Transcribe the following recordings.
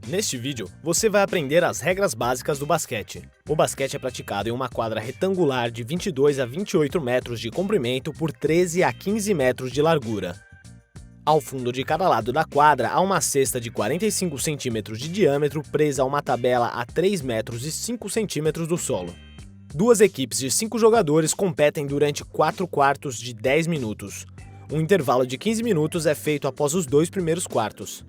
Neste vídeo, você vai aprender as regras básicas do basquete. O basquete é praticado em uma quadra retangular de 22 a 28 metros de comprimento por 13 a 15 metros de largura. Ao fundo de cada lado da quadra há uma cesta de 45 centímetros de diâmetro presa a uma tabela a 3 metros e 5 centímetros do solo. Duas equipes de 5 jogadores competem durante 4 quartos de 10 minutos. Um intervalo de 15 minutos é feito após os 2 primeiros quartos.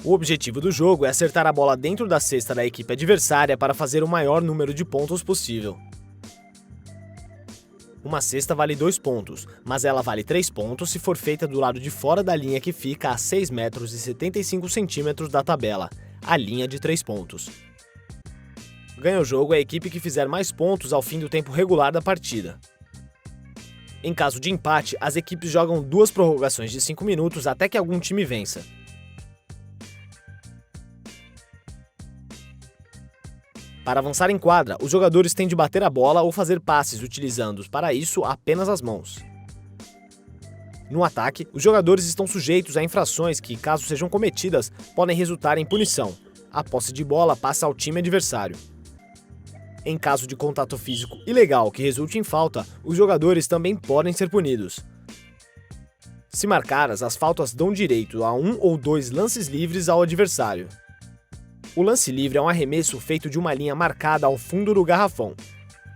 O objetivo do jogo é acertar a bola dentro da cesta da equipe adversária para fazer o maior número de pontos possível. Uma cesta vale 2 pontos, mas ela vale 3 pontos se for feita do lado de fora da linha que fica a 6 metros e 75 centímetros da tabela, a linha de 3 pontos. Ganha o jogo a equipe que fizer mais pontos ao fim do tempo regular da partida. Em caso de empate, as equipes jogam 2 prorrogações de 5 minutos até que algum time vença. Para avançar em quadra, os jogadores têm de bater a bola ou fazer passes utilizando, para isso, apenas as mãos. No ataque, os jogadores estão sujeitos a infrações que, caso sejam cometidas, podem resultar em punição. A posse de bola passa ao time adversário. Em caso de contato físico ilegal que resulte em falta, os jogadores também podem ser punidos. Se marcadas, as faltas dão direito a 1 ou 2 lances livres ao adversário. O lance livre é um arremesso feito de uma linha marcada ao fundo do garrafão.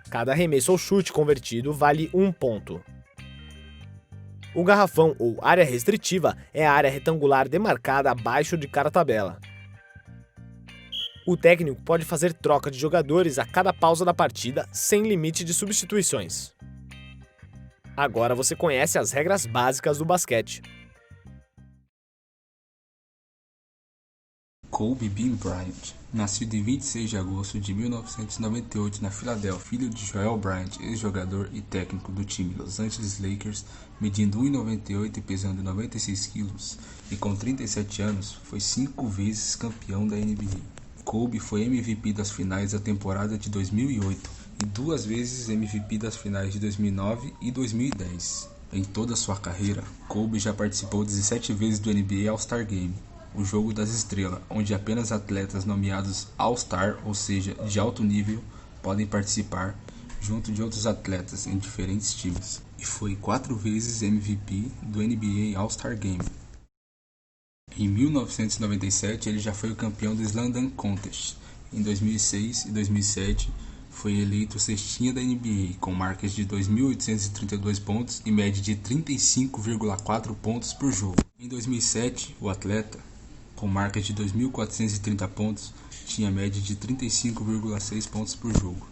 Cada arremesso ou chute convertido vale 1 ponto. O garrafão ou área restritiva é a área retangular demarcada abaixo de cada tabela. O técnico pode fazer troca de jogadores a cada pausa da partida, sem limite de substituições. Agora você conhece as regras básicas do basquete. Kobe Bean Bryant, nascido em 26 de agosto de 1998 na Filadélfia, filho de Joel Bryant, ex-jogador e técnico do time Los Angeles Lakers, medindo 1,98 e pesando 96 quilos, e com 37 anos, foi 5 vezes campeão da NBA. Kobe foi MVP das finais da temporada de 2008 e 2 vezes MVP das finais de 2009 e 2010. Em toda sua carreira, Kobe já participou 17 vezes do NBA All-Star Game, o jogo das estrelas, onde apenas atletas nomeados All-Star, ou seja, de alto nível, podem participar, junto de outros atletas em diferentes times. E foi 4 vezes MVP do NBA All-Star Game. Em 1997, ele já foi o campeão do Slam Dunk Contest. Em 2006 e 2007, foi eleito cestinha da NBA, com marcas de 2.832 pontos e média de 35,4 pontos por jogo. Em 2007, o atleta, com marcas de 2.430 pontos, tinha média de 35,6 pontos por jogo.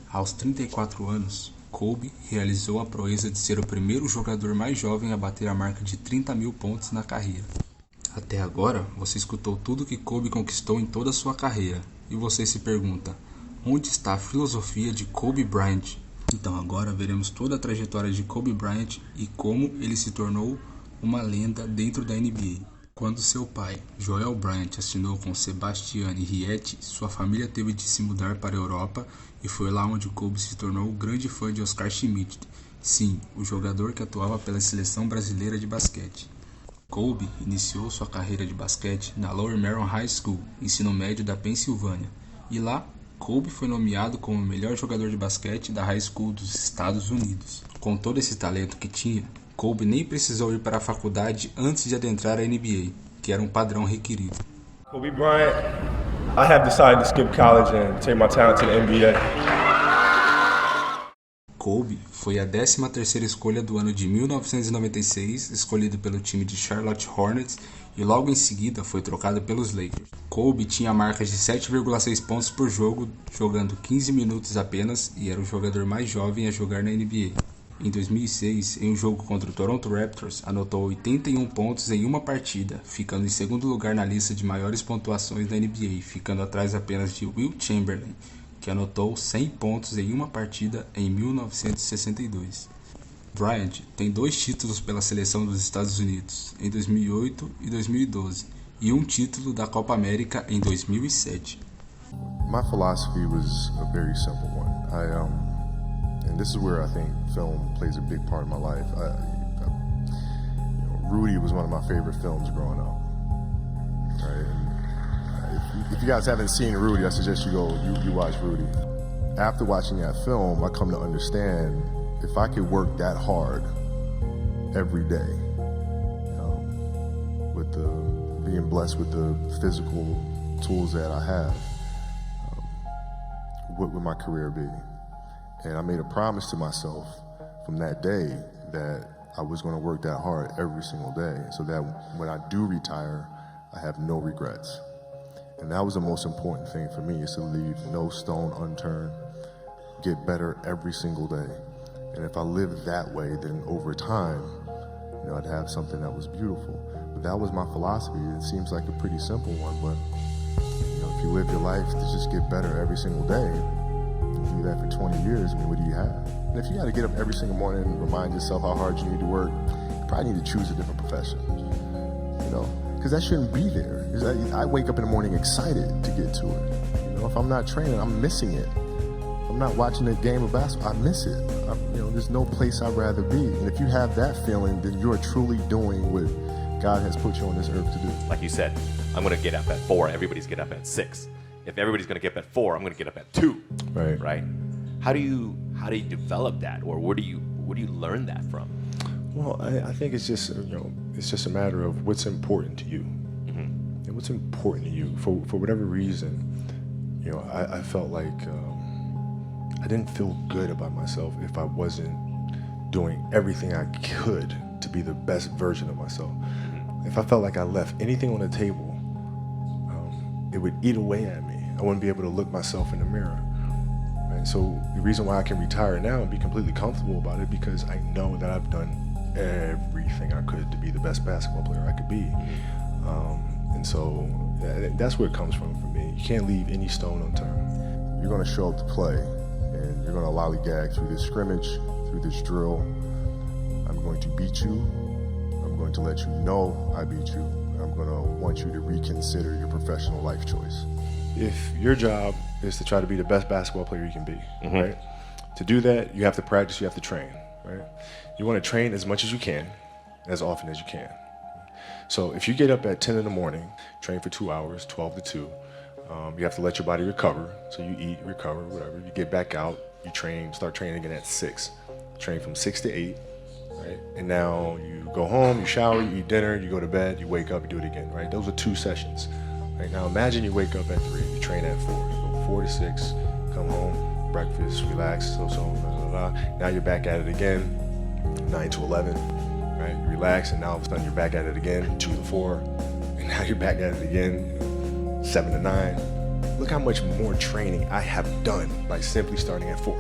Aos 34 anos, Kobe realizou a proeza de ser o primeiro jogador mais jovem a bater a marca de 30 mil pontos na carreira. Até agora, você escutou tudo que Kobe conquistou em toda a sua carreira, e você se pergunta, onde está a filosofia de Kobe Bryant? Então agora veremos toda a trajetória de Kobe Bryant e como ele se tornou uma lenda dentro da NBA. Quando seu pai, Joel Bryant, assinou com Sebastiane Rietti, sua família teve de se mudar para a Europa e foi lá onde Kobe se tornou grande fã de Oscar Schmidt, sim, o jogador que atuava pela seleção brasileira de basquete. Kobe iniciou sua carreira de basquete na Lower Merion High School, ensino médio da Pensilvânia, e lá Kobe foi nomeado como o melhor jogador de basquete da High School dos Estados Unidos. Com todo esse talento que tinha, Kobe nem precisou ir para a faculdade antes de adentrar a NBA, que era um padrão requerido. Kobe Bryant, I have decided to skip college and take my talent to the NBA. Kobe foi a 13ª escolha do ano de 1996, escolhido pelo time de Charlotte Hornets, e logo em seguida foi trocado pelos Lakers. Kobe tinha marcas de 7,6 pontos por jogo, jogando 15 minutos apenas, e era o jogador mais jovem a jogar na NBA. Em 2006, em um jogo contra o Toronto Raptors, anotou 81 pontos em uma partida, ficando em segundo lugar na lista de maiores pontuações da NBA, ficando atrás apenas de Wilt Chamberlain, que anotou 100 pontos em uma partida em 1962. Bryant tem 2 títulos pela seleção dos Estados Unidos, em 2008 e 2012, e um título da Copa América em 2007. My philosophy was a very simple one. And this is where I think film plays a big part of my life. Rudy was one of my favorite films growing up. Right? If you guys haven't seen Rudy, I suggest you watch Rudy. After watching that film, I come to understand if I could work that hard every day, with being blessed with the physical tools that I have, what would my career be? And I made a promise to myself from that day that I was going to work that hard every single day, so that when I do retire, I have no regrets. And that was the most important thing for me, is to leave no stone unturned, get better every single day. And if I lived that way, then over time, I'd have something that was beautiful. But that was my philosophy. It seems like a pretty simple one, but if you live your life to just get better every single day, if you do that for 20 years, what do you have? And if you got to get up every single morning and remind yourself how hard you need to work, you probably need to choose a different profession, because that shouldn't be there. I wake up in the morning excited to get to it. If I'm not training, I'm missing it. If I'm not watching a game of basketball, I miss it. There's no place I'd rather be. And if you have that feeling, then you're truly doing what God has put you on this earth to do. Like you said, I'm going to get up at 4. Everybody's get up at 6. If everybody's going to get up at 4, I'm going to get up at 2. Right. How do you develop that, or where do you learn that from? Well, I think it's just it's just a matter of what's important to you, and what's important to you for whatever reason. I felt like I didn't feel good about myself if I wasn't doing everything I could to be the best version of myself. If I felt like I left anything on the table, it would eat away at me. I wouldn't be able to look myself in the mirror. Right? So the reason why I can retire now and be completely comfortable about it, because I know that I've done everything I could to be the best basketball player I could be. And so that's where it comes from for me. You can't leave any stone unturned. You're going to show up to play, and you're going to lollygag through this scrimmage, through this drill. I'm going to beat you. I'm going to let you know I beat you. I'm going to want you to reconsider your professional life choice. If your job is to try to be the best basketball player you can be, right? To do that, you have to practice, you have to train, right? You want to train as much as you can, as often as you can. So if you get up at 10 in the morning, train for 2 hours, 12 to 2, you have to let your body recover. So you eat, recover, whatever. You get back out, you train, start training again at 6. Train from 6 to 8, right? And now you go home, you shower, you eat dinner, you go to bed, you wake up, you do it again, right? Those are 2 sessions. Right? Now imagine you wake up at 3, you train at 4, you go 4 to 6, come home, breakfast, relax, blah, blah, blah. Now you're back at it again, 9 to 11, right? You relax, and now all of a sudden you're back at it again, 2 to 4, and now you're back at it again, 7 to 9. Look how much more training I have done by simply starting at 4,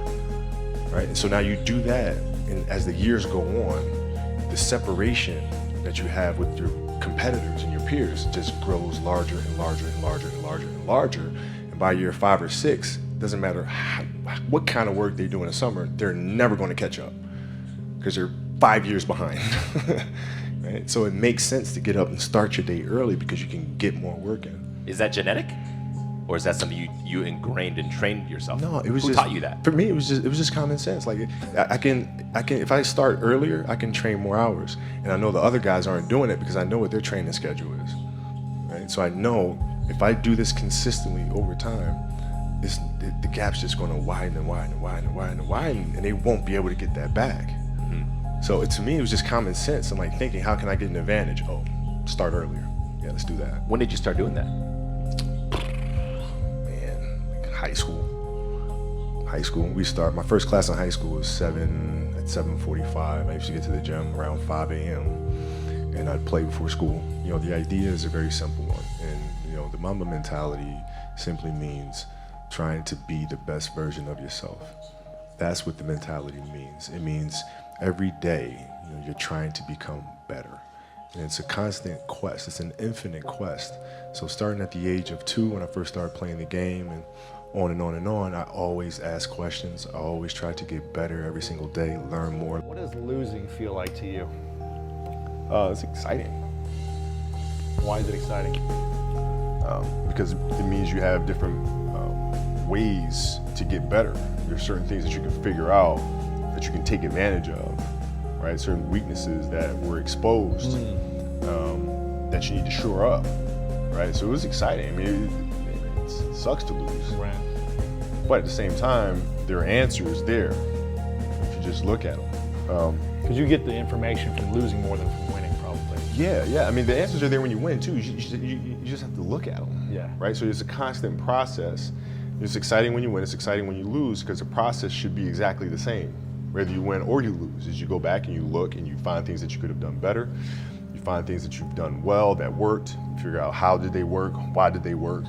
right? And so now you do that, and as the years go on, the separation that you have with your competitors and your peers just grows larger and larger and larger and larger and larger. And by year 5 or 6, doesn't matter what kind of work they do in the summer, they're never going to catch up because they're 5 years behind. Right? So it makes sense to get up and start your day early because you can get more work in. Is that genetic? Or is that something you ingrained and trained yourself? No, it was Who just, taught you that? For me, it was just common sense. Like I can if I start earlier, I can train more hours, and I know the other guys aren't doing it because I know what their training schedule is. Right? So I know if I do this consistently over time, the gap's just going to widen and widen and widen and widen and widen, and they won't be able to get that back. So to me, it was just common sense. I'm like thinking, how can I get an advantage? Oh, start earlier. Yeah, let's do that. When did you start doing that? High school. We start. My first class in high school was 7:45. I used to get to the gym around 5 a.m. and I'd play before school. The idea is a very simple one, and the Mamba mentality simply means trying to be the best version of yourself. That's what the mentality means. It means every day, you're trying to become better. And it's a constant quest. It's an infinite quest. So starting at the age of 2, when I first started playing the game, and on and on and on, I always ask questions. I always try to get better every single day, learn more. What does losing feel like to you? It's exciting. Why is it exciting? Because it means you have different ways to get better. There's certain things that you can figure out that you can take advantage of, right? Certain weaknesses that were exposed that you need to shore up, right? So it was exciting. I mean, wins. It sucks to lose. Right. But at the same time, there are answers there if you just look at them. Because you get the information from losing more than from winning, probably. Yeah. I mean, the answers are there when you win too. You just have to look at them. Yeah. Right. So it's a constant process. It's exciting when you win. It's exciting when you lose because the process should be exactly the same, whether you win or you lose. As you go back and you look and you find things that you could have done better, you find things that you've done well that worked. You figure out how did they work, why did they work,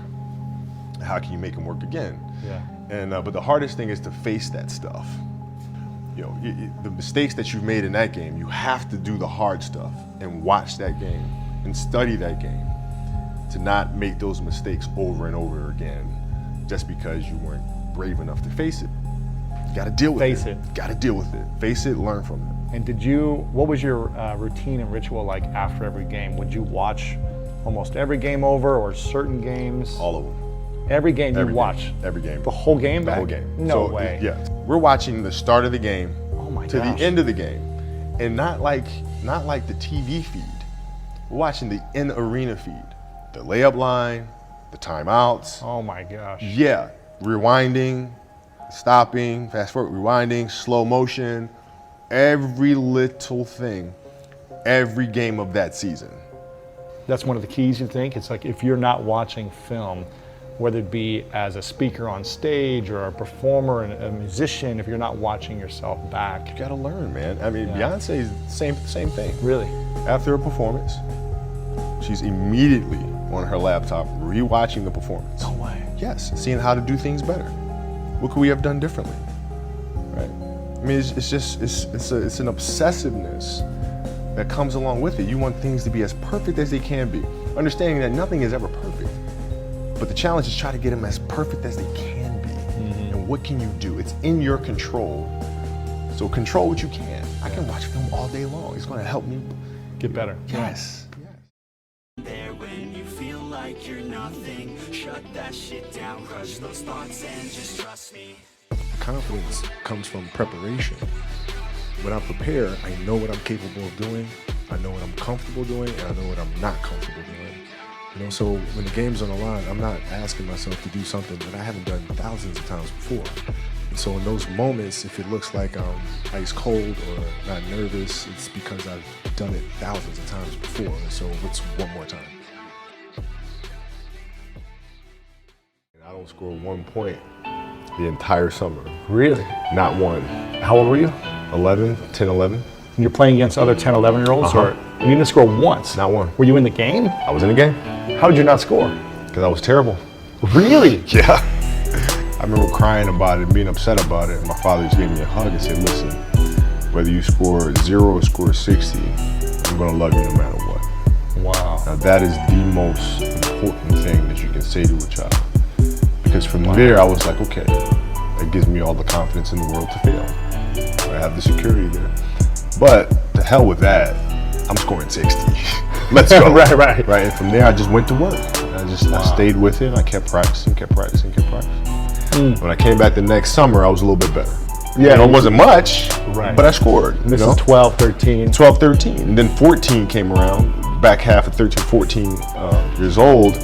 how can you make them work again. Yeah. And but the hardest thing is to face that stuff. You know, the mistakes that you've made in that game, you have to do the hard stuff and watch that game and study that game to not make those mistakes over and over again just because you weren't brave enough to face it. You got to deal with it. Face it. Got to deal with it. Face it, learn from it. And what was your routine and ritual like after every game? Would you watch almost every game over or certain games? All of them. Every game you Every watch? game. Every game. The whole game The back? whole game. No So, way. Yeah. We're watching the start of the game Oh my to gosh. the end of the game. And not like the TV feed. We're watching the in-arena feed. The layup line, the timeouts. Oh my gosh. Yeah, rewinding, stopping, fast forward, rewinding, slow motion, every little thing, every game of that season. That's one of the keys, you think? It's like if you're not watching film, whether it be as a speaker on stage or a performer and a musician, if you're not watching yourself back. You gotta learn, man. I mean, Yeah. Beyonce's same thing. Really? After a performance, she's immediately on her laptop rewatching the performance. No way. Yes, seeing how to do things better. What could we have done differently? Right? I mean, it's an obsessiveness that comes along with it. You want things to be as perfect as they can be, understanding that nothing is ever perfect. But the challenge is try to get them as perfect as they can be. And what can you do? It's in your control. So control what you can. I can watch film all day long. It's going to help me Get better. Yes. There when you feel like you're nothing, shut that shit down, crush those thoughts and just trust me. Confidence comes from preparation. When I prepare, I know what I'm capable of doing, I know what I'm comfortable doing, and I know what I'm not comfortable doing. You know, so when the game's on the line, I'm not asking myself to do something that I haven't done thousands of times before. And so in those moments, if it looks like I'm ice cold or not nervous, it's because I've done it thousands of times before. And so it's one more time. I don't score 1 point the entire summer. Really? Not one. How old were you? 11, 10, 11. And you're playing against other 10, 11-year-olds? Uh-huh. Or you didn't score once? Not one. Were you in the game? I was in the game How did you not score? because I was terrible. Really? Yeah. I remember crying about it, being upset about it. My father just gave me a hug and said, listen, whether you score 0 or score 60, I'm going to love you no matter what. Wow. Now that is the most important thing that you can say to a child. Because from there, I was like, okay, that gives me all the confidence in the world to fail. I have the security there. But to hell with that, I'm scoring 60. Let's go. Right. And from there, I just went to work. I stayed with it. I kept practicing. When I came back the next summer, I was a little bit better. Yeah. You know, it wasn't much, Right. but I scored. And this you know? is 12, 13. 12, 13. And then 14 came around, back half of 13, 14 years old.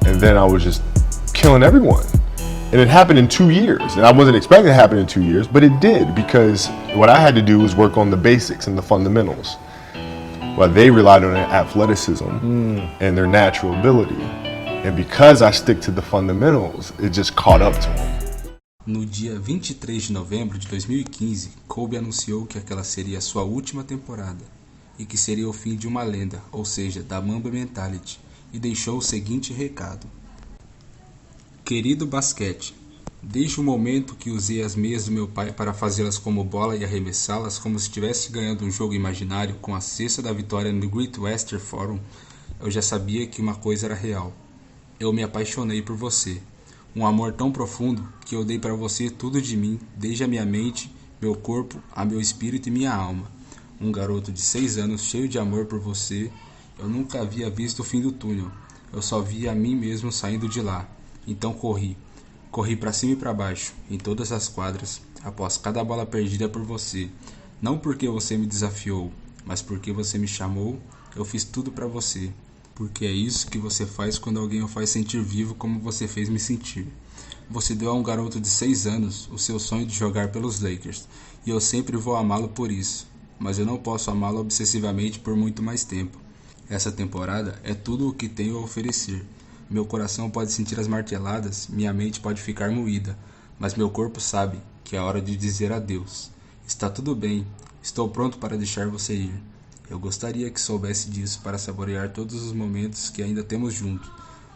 And then I was just killing everyone. And it happened in 2 years. And I wasn't expecting it to happen in 2 years, but it did because what I had to do was work on the basics and the fundamentals. While they relied on their athleticism and their natural ability. And because I stick to the fundamentals, it just caught up to them. No dia 23 de novembro de 2015, Kobe anunciou que aquela seria a sua última temporada e que seria o fim de uma lenda, ou seja, da Mamba Mentality, e deixou o seguinte recado. Querido basquete, desde o momento que usei as meias do meu pai para fazê-las como bola e arremessá-las como se estivesse ganhando um jogo imaginário com a cesta da vitória no Great Western Forum, eu já sabia que uma coisa era real. Eu me apaixonei por você. Um amor tão profundo que eu dei para você tudo de mim, desde a minha mente, meu corpo, a meu espírito e minha alma. Um garoto de 6 anos cheio de amor por você, eu nunca havia visto o fim do túnel. Eu só via a mim mesmo saindo de lá. Então corri. Corri para cima e para baixo, em todas as quadras, após cada bola perdida por você. Não porque você me desafiou, mas porque você me chamou, eu fiz tudo para você. porque é isso que você faz quando alguém o faz sentir vivo como você fez me sentir. Você deu a um garoto de 6 anos o seu sonho de jogar pelos Lakers, e eu sempre vou amá-lo por isso, mas eu não posso amá-lo obsessivamente por muito mais tempo. Essa temporada é tudo o que tenho a oferecer. Meu coração pode sentir as marteladas, minha mente pode ficar moída, mas meu corpo sabe que é hora de dizer adeus. Está tudo bem, estou pronto para deixar você ir. Eu gostaria que soubesse disso para saborear todos os momentos que ainda temos juntos.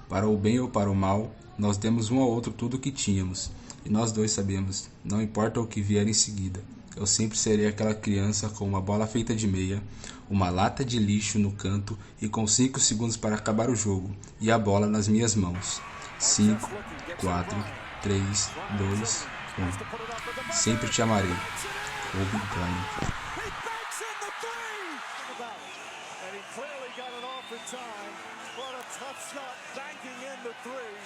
Para o bem ou para o mal, nós demos um ao outro tudo o que tínhamos, e nós dois sabemos, não importa o que vier em seguida. Eu sempre serei aquela criança com uma bola feita de meia, uma lata de lixo no canto e com 5 segundos para acabar o jogo, e a bola nas minhas mãos. 5, 4, 3, 2, 1. Sempre te amarei. Kobe Bryant. And he clearly got it off in time. What a tough shot, banking in the three.